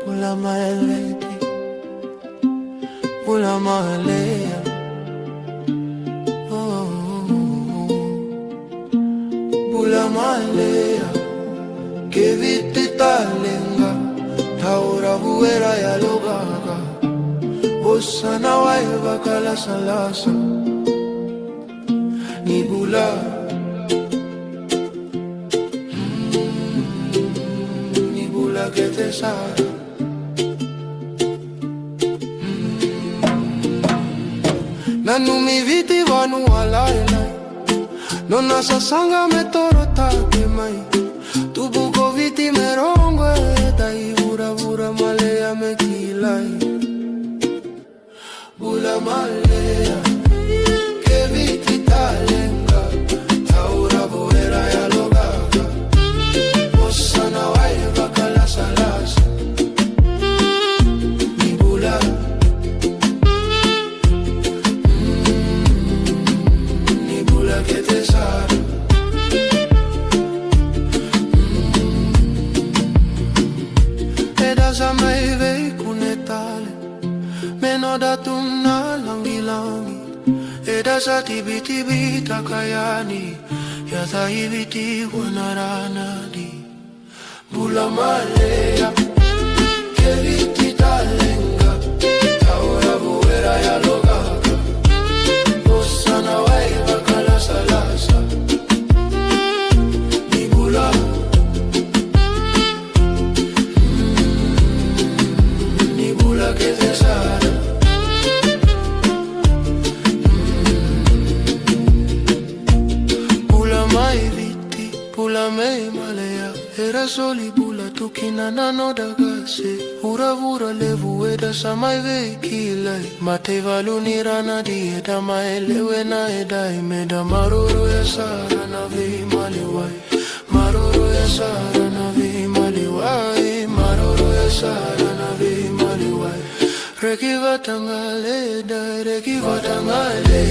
Pula maeleti, pula maelea. Pula maelea, que viti talenga, taura buera ya logaga. Bossa na waiva kala salasa, ni bula. Que te sabe Nanu mi viti vanu alaila Nona sasanga me toro take mai Tu buko viti me rongwe Dai bura bura malea me kilai Bula malea Que viti talenga Taura boera ya logaga Bossa na waiva kala salasa Ni bula Ni bula que te sabe Eda sa mai vei kunetale Meno da tunna langi langi Eda sa tibi tibi takayani Yata ibiti wanarana di Bula malea, que viti talenga Taura buera ya logaga Bossa na waiva kala salasa Ni bula Ni bula que te sara Bula mai viti, bula mei malea Era soli bula tukina nano dagase Ura vura levu eda samai veikilai Mate valuni rana di eda mai lewe na edai Meda maroro ya sara na vei maliwai Maroro ya sara na vei maliwai Maroro ya sara na vei maliwai Reki vatangale dai, reki vatangale